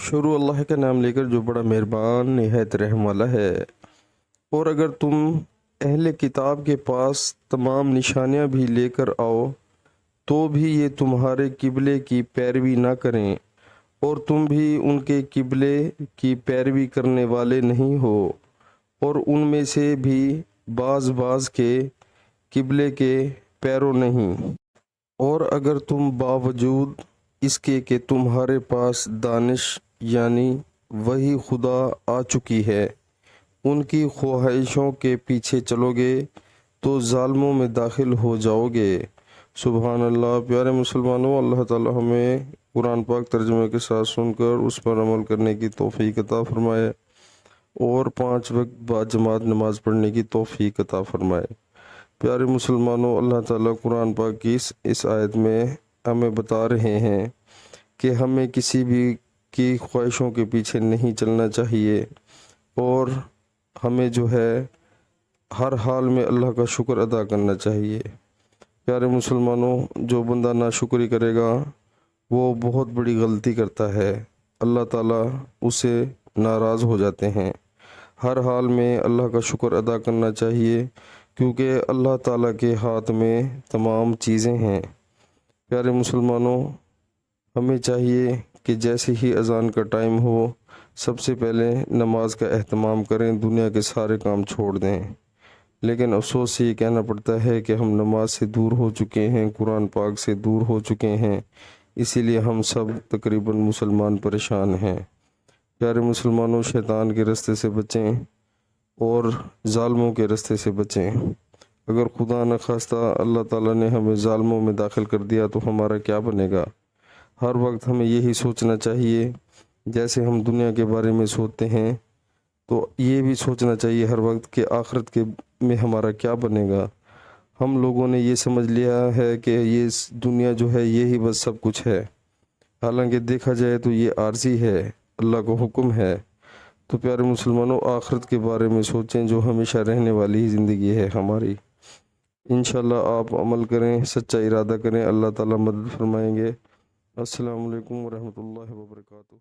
शुरू अल्लाह का नाम लेकर जो बड़ा मेहरबान निहायत रहम वाला है। और अगर तुम अहले किताब के पास तमाम निशानियां भी लेकर आओ तो भी ये तुम्हारे किबले की पैरवी ना करें और तुम भी उनके किबले की पैरवी करने वाले नहीं हो, और उनमें से भी बाज़ बाज़ के किबले के पैरों नहीं। और अगर तुम बावजूद इसके कि तुम्हारे पास दानिश यानी वही खुदा आ चुकी है, उनकी ख्वाहिशों के पीछे चलोगे तो ज़ालिमों में दाखिल हो जाओगे। सुबहान अल्लाह। प्यारे मुसलमानों, अल्लाह ताला हमें कुरान पाक तर्जुमे के साथ सुनकर उस पर अमल करने की तौफीक अता फरमाए और 5 वक्त बाद जमात नमाज पढ़ने की तौफीक अता फरमाए। प्यारे मुसलमानों, अल्लाह ताला कुरान पाक की इस आयत में हमें बता रहे हैं कि हमें किसी भी की ख्वाहिशों के पीछे नहीं चलना चाहिए और हमें जो है हर हाल में अल्लाह का शुक्र अदा करना चाहिए। प्यारे मुसलमानों, जो बंदा नाशुक्री करेगा वो बहुत बड़ी गलती करता है, अल्लाह ताला उसे नाराज़ हो जाते हैं। हर हाल में अल्लाह का शुक्र अदा करना चाहिए क्योंकि अल्लाह ताला के हाथ में तमाम चीज़ें हैं। प्यारे मुसलमानों, हमें चाहिए कि जैसे ही अज़ान का टाइम हो सबसे पहले नमाज का एहतमाम करें, दुनिया के सारे काम छोड़ दें। लेकिन अफसोस से ये कहना पड़ता है कि हम नमाज से दूर हो चुके हैं, कुरान पाक से दूर हो चुके हैं, इसीलिए हम सब तकरीबन मुसलमान परेशान हैं। प्यारे मुसलमानों, शैतान के रास्ते से बचें और ज़ालिमों के रास्ते से बचें। अगर खुदा न खास्ता अल्लाह ताला ने हमें ज़ालिमों में दाखिल कर दिया तो हमारा क्या बनेगा। हर वक्त हमें यही सोचना चाहिए, जैसे हम दुनिया के बारे में सोचते हैं तो ये भी सोचना चाहिए हर वक्त कि आखिरत के में हमारा क्या बनेगा। हम लोगों ने ये समझ लिया है कि ये दुनिया जो है ये ही बस सब कुछ है, हालांकि देखा जाए तो ये आर्जी है, अल्लाह का हुक्म है। तो प्यारे मुसलमानों, आखिरत के बारे में सोचें जो हमेशा रहने वाली ही ज़िंदगी है हमारी। इंशाल्लाह आप अमल करें, सच्चा इरादा करें, अल्लाह ताला मदद फरमाएंगे। अस्सलामु अलैकुम वरहमतुल्लाहि वबरकातुहू।